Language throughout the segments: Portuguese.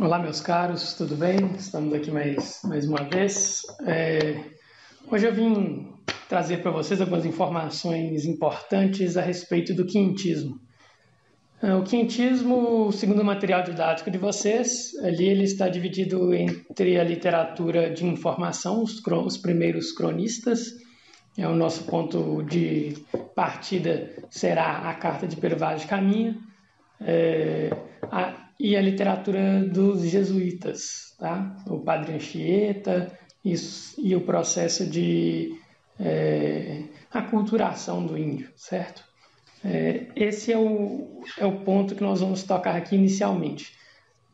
Olá, meus caros, tudo bem? Estamos aqui mais uma vez. Hoje eu vim trazer para vocês algumas informações importantes a respeito do quintismo. O quintismo, segundo o material didático de vocês, ali ele está dividido entre a literatura de informação, os primeiros cronistas. O nosso ponto de partida será a Carta de Pero Vaz de Caminha, e a literatura dos jesuítas, tá? O Padre Anchieta e o processo de aculturação do índio, certo? Esse é o ponto que nós vamos tocar aqui inicialmente.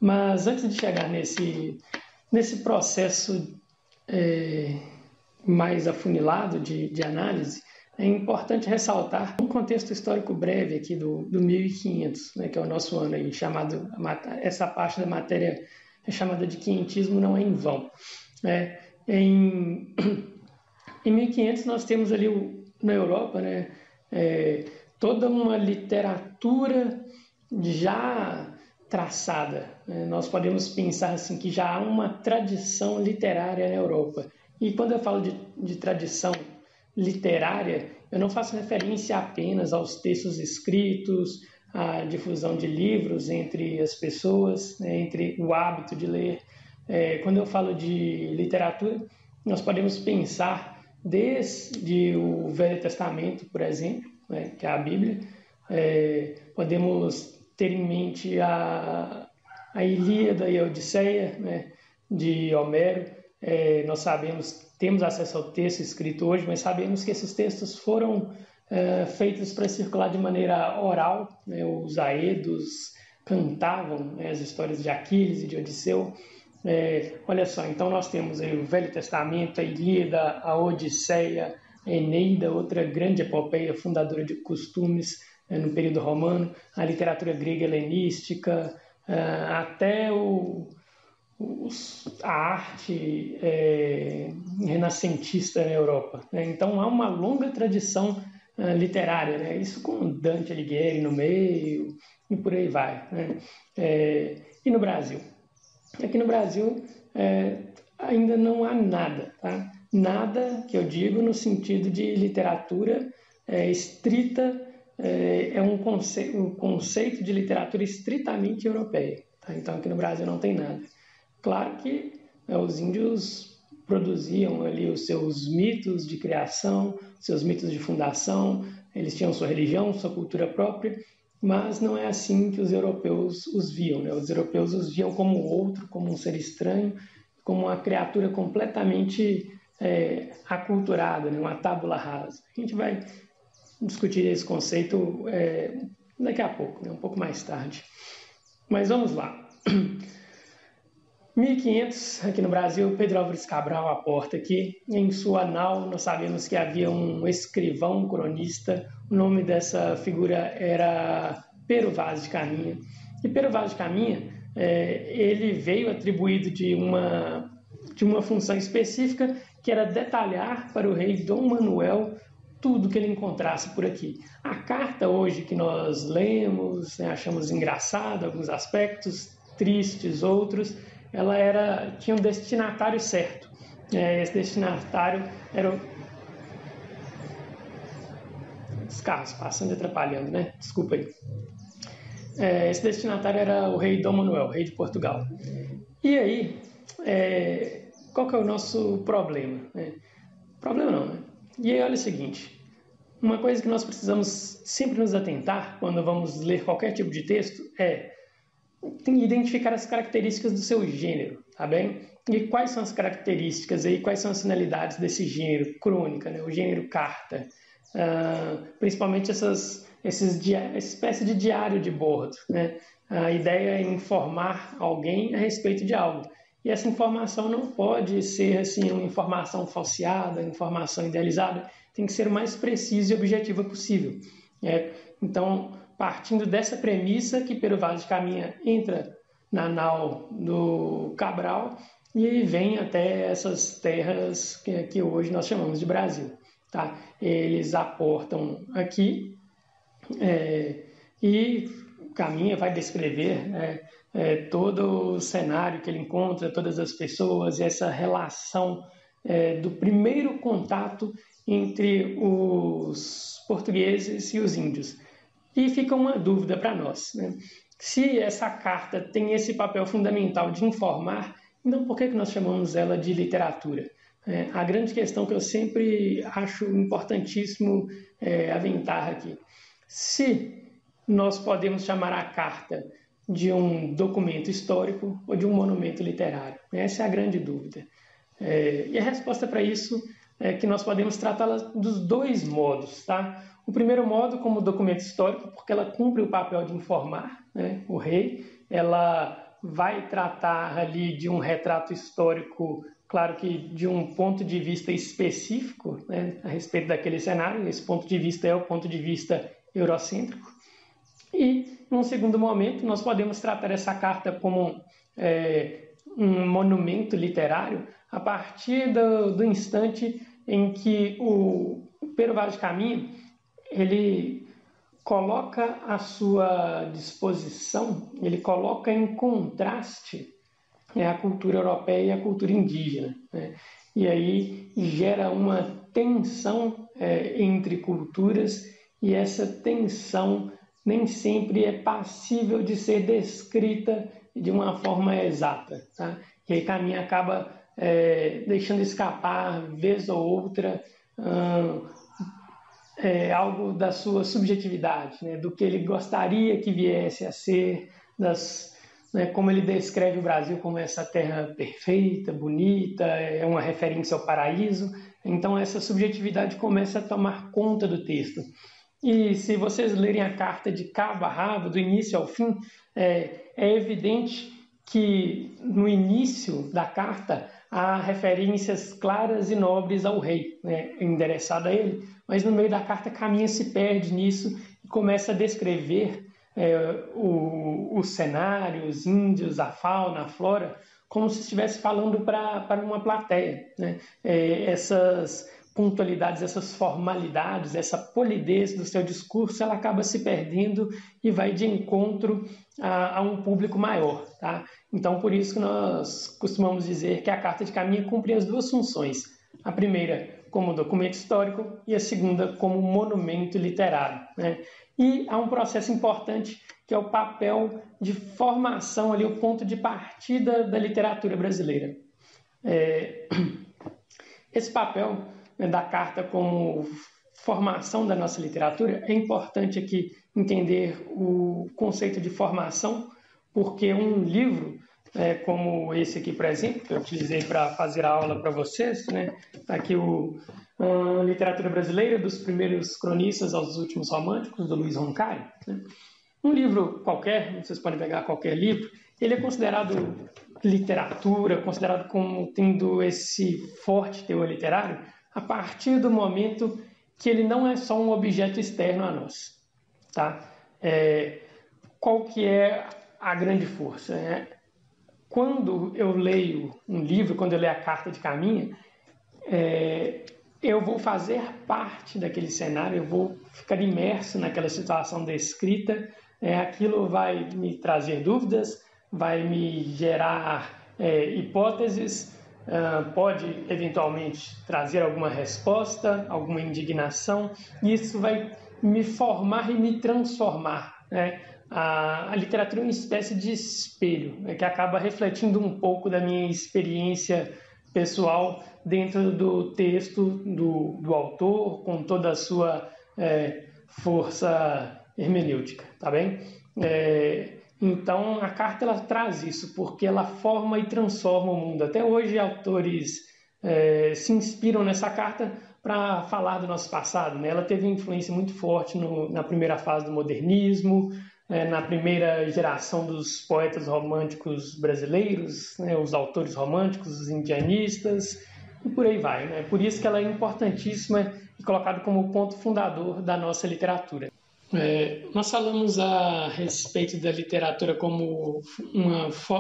Mas antes de chegar nesse processo mais afunilado de análise, é importante ressaltar um contexto histórico breve aqui do 1500, né, que é o nosso ano aí, essa parte da matéria é chamada de quinhentismo, não é em vão. Em 1500 nós temos ali na Europa, né, toda uma literatura já traçada. Nós podemos pensar assim que já há uma tradição literária na Europa. E quando eu falo de tradição literária, eu não faço referência apenas aos textos escritos, à difusão de livros entre as pessoas, né, entre o hábito de ler. Quando eu falo de literatura, nós podemos pensar desde o Velho Testamento, por exemplo, né, que é a Bíblia. Podemos ter em mente a Ilíada e a Odisseia, né, de Homero. Nós temos acesso ao texto escrito hoje, mas sabemos que esses textos foram feitos para circular de maneira oral, né? Os aedos cantavam, né, as histórias de Aquiles e de Odisseu. Olha só, então nós temos aí o Velho Testamento, a Ilíada, a Odisseia, a Eneida, outra grande epopeia fundadora de costumes no período romano, a literatura grega helenística, até a arte renascentista na Europa, né? Então há uma longa tradição literária, né? Isso com Dante Alighieri no meio e por aí vai, né? E no Brasil? Aqui no Brasil ainda não há nada, tá? Nada que eu digo no sentido de literatura estrita, um conceito de literatura estritamente europeia, tá? Então aqui no Brasil não tem nada. Claro que os índios produziam ali os seus mitos de criação, seus mitos de fundação, eles tinham sua religião, sua cultura própria, mas não é assim que os europeus os viam, né? Os europeus os viam como outro, como um ser estranho, como uma criatura completamente aculturada, né? Uma tábula rasa. A gente vai discutir esse conceito daqui a pouco, né? Um pouco mais tarde. Mas vamos lá. 1500, aqui no Brasil, Pedro Álvares Cabral aporta aqui. Em sua anal, nós sabemos que havia um escrivão, um cronista. O nome dessa figura era Pero Vaz de Caminha. E Pero Vaz de Caminha, ele veio atribuído de uma função específica, que era detalhar para o rei Dom Manuel tudo que ele encontrasse por aqui. A carta hoje que nós lemos, né, achamos engraçada alguns aspectos, tristes outros, ela tinha um destinatário certo. Esse destinatário era os carros passando e atrapalhando, né? Desculpa aí. Esse destinatário era o rei Dom Manuel, rei de Portugal. E aí, qual que é o nosso problema? Problema não, né? E aí, olha o seguinte, uma coisa que nós precisamos sempre nos atentar quando vamos ler qualquer tipo de texto tem que identificar as características do seu gênero, tá bem? E quais são as características aí, quais são as finalidades desse gênero crônica, né? O gênero carta, principalmente essa espécie de diário de bordo, né? A ideia é informar alguém a respeito de algo. E essa informação não pode ser assim uma informação falseada, informação idealizada, tem que ser o mais precisa e objetiva possível. Então, partindo dessa premissa que Pero Vaz de Caminha entra na nau do Cabral e aí vem até essas terras que hoje nós chamamos de Brasil. Tá? Eles aportam aqui e caminha, vai descrever, né, todo o cenário que ele encontra, todas as pessoas, e essa relação do primeiro contato entre os portugueses e os índios. E fica uma dúvida para nós, né? Se essa carta tem esse papel fundamental de informar, então por que nós chamamos ela de literatura? A grande questão que eu sempre acho importantíssimo aventar aqui. Se nós podemos chamar a carta de um documento histórico ou de um monumento literário? Essa é a grande dúvida. E a resposta para isso é que nós podemos tratá-la dos dois modos, tá? O primeiro modo como documento histórico, porque ela cumpre o papel de informar, né, o rei. Ela vai tratar ali de um retrato histórico, claro que de um ponto de vista específico, né, a respeito daquele cenário. Esse ponto de vista é o ponto de vista eurocêntrico. E, num segundo momento, nós podemos tratar essa carta como um monumento literário a partir do instante em que o Pero Vaz de Caminha ele coloca à sua disposição, ele coloca em contraste a cultura europeia e a cultura indígena, né? E aí gera uma tensão entre culturas, e essa tensão nem sempre é passível de ser descrita de uma forma exata, tá? E aí Caminha acaba deixando escapar, vez ou outra, algo da sua subjetividade, né? Do que ele gostaria que viesse a ser, como ele descreve o Brasil como essa terra perfeita, bonita, é uma referência ao paraíso. Então essa subjetividade começa a tomar conta do texto. E se vocês lerem a carta de cabo a rabo, do início ao fim, é evidente que no início da carta há referências claras e nobres ao rei, né, endereçada a ele, mas no meio da carta Caminha se perde nisso e começa a descrever os cenários, os índios, a fauna, a flora, como se estivesse falando para uma plateia, né? Essas pontualidades, essas formalidades, essa polidez do seu discurso, ela acaba se perdendo e vai de encontro a um público maior, tá? Então, por isso que nós costumamos dizer que a Carta de Caminha cumpre as duas funções. A primeira como documento histórico e a segunda como monumento literário, né? E há um processo importante que é o papel de formação, ali, o ponto de partida da literatura brasileira. Esse papel da carta como formação da nossa literatura, é importante aqui entender o conceito de formação, porque um livro como esse aqui, por exemplo, que eu utilizei para fazer a aula para vocês, né? Tá aqui a Literatura Brasileira, dos primeiros cronistas aos últimos românticos, do Luiz Roncari, né? Um livro qualquer, vocês podem pegar qualquer livro, ele é considerado literatura, considerado como tendo esse forte teor literário, a partir do momento que ele não é só um objeto externo a nós, tá? Qual que é a grande força, né? Quando eu leio um livro, quando eu leio a Carta de Caminha, eu vou fazer parte daquele cenário, eu vou ficar imerso naquela situação descrita, aquilo vai me trazer dúvidas, vai me gerar hipóteses, pode eventualmente trazer alguma resposta, alguma indignação, e isso vai me formar e me transformar, né? A literatura é uma espécie de espelho, né, que acaba refletindo um pouco da minha experiência pessoal dentro do texto do autor, com toda a sua força hermenêutica, tá bem? Então, a carta ela traz isso, porque ela forma e transforma o mundo. Até hoje, autores se inspiram nessa carta para falar do nosso passado, né? Ela teve uma influência muito forte na primeira fase do modernismo, na primeira geração dos poetas românticos brasileiros, né? Os autores românticos, os indianistas, e por aí vai, né? Por isso que ela é importantíssima e colocada como ponto fundador da nossa literatura. Nós falamos a respeito da literatura como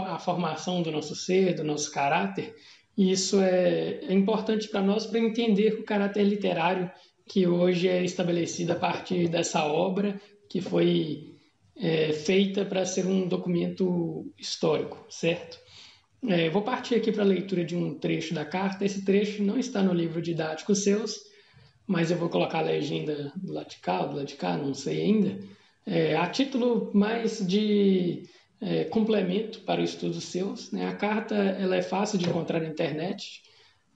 a formação do nosso ser, do nosso caráter, e isso é importante para nós para entender o caráter literário que hoje é estabelecido a partir dessa obra que foi feita para ser um documento histórico, certo? Vou partir aqui para a leitura de um trecho da carta. Esse trecho não está no livro didático seus, mas eu vou colocar a legenda do lado de cá ou do lado de cá, não sei ainda, a título mais de complemento para o estudo seus. Né? A carta ela é fácil de encontrar na internet,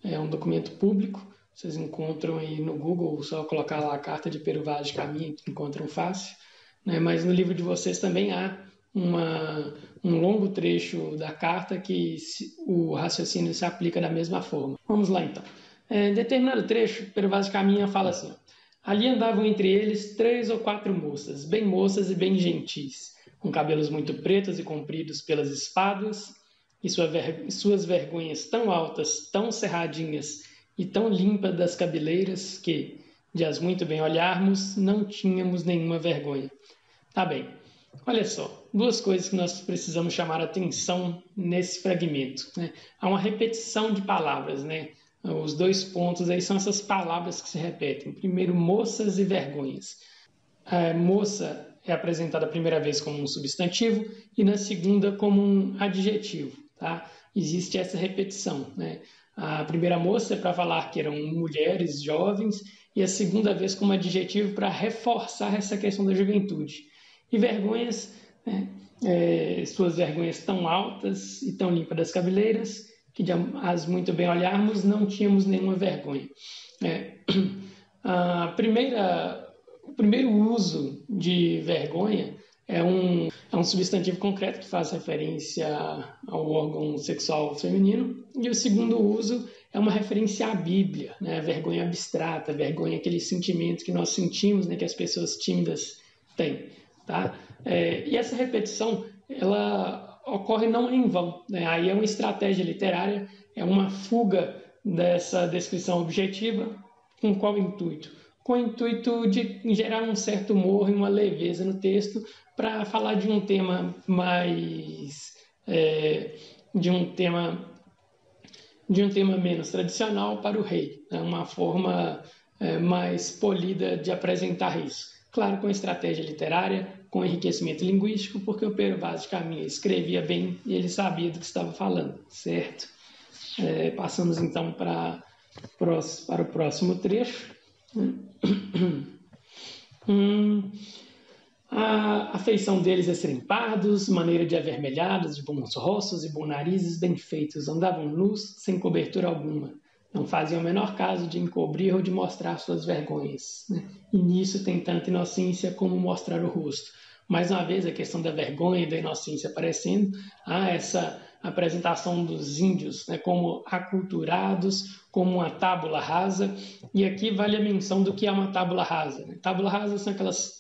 é um documento público, vocês encontram aí no Google, só colocar lá a carta de Pero Vaz de Caminha, que encontram fácil. Né? Mas no livro de vocês também há um longo trecho da carta que o raciocínio se aplica da mesma forma. Vamos lá então. Em determinado trecho, Pero Vaz de Caminha fala assim: ali andavam entre eles 3 ou 4 moças e bem gentis, com cabelos muito pretos e compridos pelas espáduas, e suas vergonhas tão altas, tão cerradinhas e tão limpas das cabeleiras que, de as muito bem olharmos, não tínhamos nenhuma vergonha. Tá bem, olha só, 2 coisas que nós precisamos chamar a atenção nesse fragmento. Né? Há uma repetição de palavras, né? Os 2 pontos aí são essas palavras que se repetem. Primeiro, moças e vergonhas. A moça é apresentada a primeira vez como um substantivo e na segunda como um adjetivo. Tá? Existe essa repetição. Né? A primeira moça é para falar que eram mulheres jovens e a segunda vez como adjetivo para reforçar essa questão da juventude. E vergonhas, né? Suas vergonhas tão altas e tão limpas das cabeleiras, que de as muito bem olharmos, não tínhamos nenhuma vergonha. O primeiro uso de vergonha é um substantivo concreto que faz referência ao órgão sexual feminino, e o segundo uso é uma referência à Bíblia, né? Vergonha abstrata, vergonha é aquele sentimento que nós sentimos, né, que as pessoas tímidas têm. Tá? E essa repetição ela ocorre não em vão. Né? Aí é uma estratégia literária, é uma fuga dessa descrição objetiva. Com qual intuito? Com o intuito de gerar um certo humor e uma leveza no texto para falar de um tema mais... de um tema menos tradicional para o rei. Né? Uma forma mais polida de apresentar isso. Claro, com estratégia literária, com enriquecimento linguístico, porque o Pero Vaz de Caminha escrevia bem e ele sabia do que estava falando, certo? Passamos então para o próximo trecho. A feição deles é serem pardos, maneira de avermelhados, de bons rostos e bons narizes bem feitos, andavam nus, sem cobertura alguma. Não faziam o menor caso de encobrir ou de mostrar suas vergonhas. Né? E nisso tem tanta inocência como mostrar o rosto. Mais uma vez, a questão da vergonha e da inocência aparecendo. Essa apresentação dos índios, né, como aculturados, como uma tábula rasa. E aqui vale a menção do que é uma tábula rasa. Né? Tábula rasa são aquelas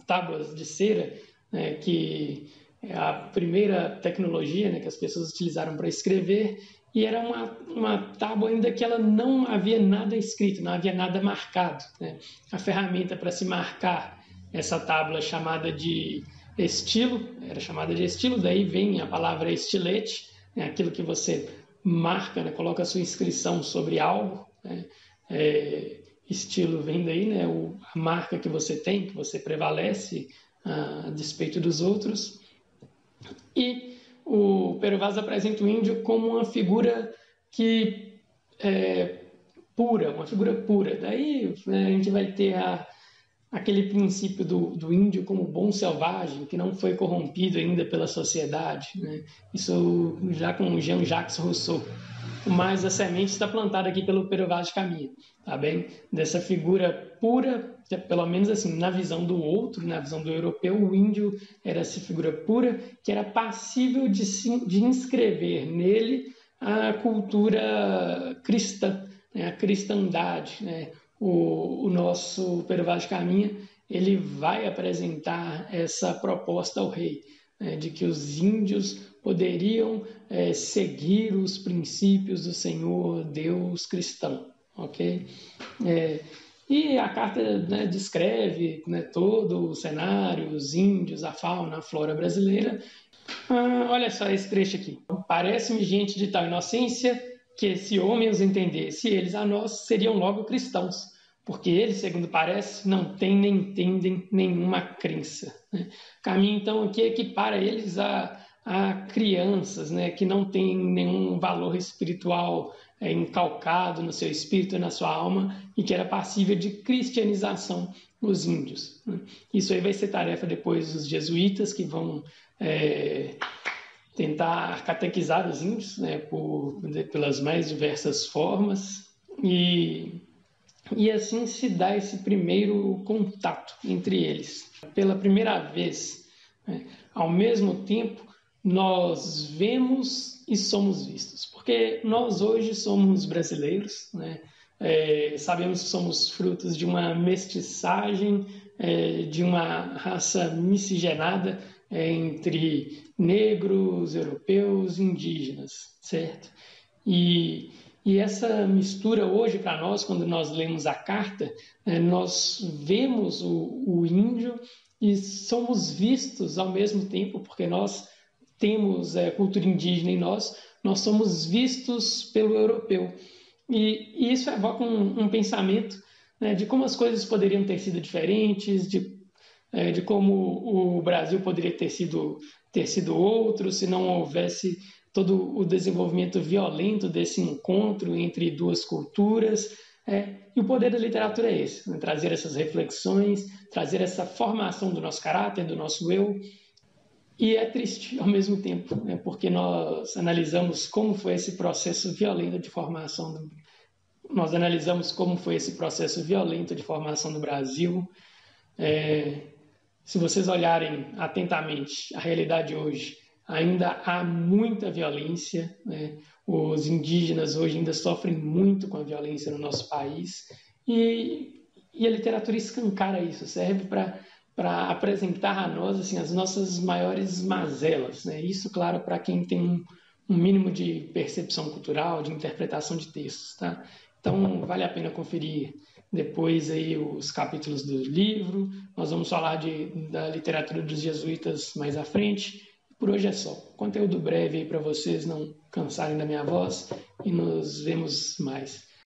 tábuas de cera, né, que é a primeira tecnologia, né, que as pessoas utilizaram para escrever. E era uma tábua ainda que ela não havia nada escrito, não havia nada marcado. Né? A ferramenta para se marcar essa tábua chamada de estilo, era chamada de estilo, daí vem a palavra estilete, né? Aquilo que você marca, né? Coloca a sua inscrição sobre algo. Né? Estilo vem daí, né? A marca que você tem, que você prevalece a despeito dos outros. E o Pero Vaz apresenta o índio como uma figura que pura, uma figura pura. Daí, né, a gente vai ter aquele princípio do índio como bom selvagem, que não foi corrompido ainda pela sociedade. Né? Isso já com Jean-Jacques Rousseau. Mas a semente está plantada aqui pelo Pero Vaz de Caminha, tá bem? Dessa figura pura, pelo menos assim, na visão do outro, na visão do europeu, o índio era essa figura pura que era passível de inscrever nele a cultura cristã, né? A cristandade. Né? O nosso Pero Vaz de Caminha, ele vai apresentar essa proposta ao rei, né? De que os índios poderiam seguir os princípios do Senhor Deus cristão, ok? E a carta, né, descreve, né, todo o cenário, os índios, a fauna, a flora brasileira. Olha só esse trecho aqui. Parece-me gente de tal inocência que se homens os entendesse, eles a nós seriam logo cristãos, porque eles, segundo parece, não têm nem entendem nenhuma crença. Né? O caminho, então, aqui equipara eles a crianças, né, que não têm nenhum valor espiritual encalcado no seu espírito e na sua alma, e que era passível de cristianização os índios. Né? Isso aí vai ser tarefa depois dos jesuítas, que vão tentar catequizar os índios, né, pelas mais diversas formas, e assim se dá esse primeiro contato entre eles. Pela primeira vez, né, ao mesmo tempo, nós vemos e somos vistos, porque nós hoje somos brasileiros, né? Sabemos que somos frutos de uma mestiçagem, de uma raça miscigenada entre negros, europeus e indígenas, certo? E essa mistura hoje para nós, quando nós lemos a carta, nós vemos o índio e somos vistos ao mesmo tempo, porque nós temos cultura indígena em nós somos vistos pelo europeu. E isso evoca um pensamento, né, de como as coisas poderiam ter sido diferentes, de como o Brasil poderia ter sido outro se não houvesse todo o desenvolvimento violento desse encontro entre duas culturas. E o poder da literatura é esse, né, trazer essas reflexões, trazer essa formação do nosso caráter, do nosso eu. E é triste ao mesmo tempo, né, porque nós analisamos como foi esse processo violento de formação do Brasil. Se vocês olharem atentamente a realidade hoje, ainda há muita violência, né? Os indígenas hoje ainda sofrem muito com a violência no nosso país, e a literatura escancara isso, serve para apresentar a nós assim, as nossas maiores mazelas. Né? Isso, claro, para quem tem um mínimo de percepção cultural, de interpretação de textos. Tá? Então, vale a pena conferir depois aí os capítulos do livro. Nós vamos falar da literatura dos jesuítas mais à frente. Por hoje é só. Conteúdo breve aí para vocês não cansarem da minha voz, e nos vemos mais.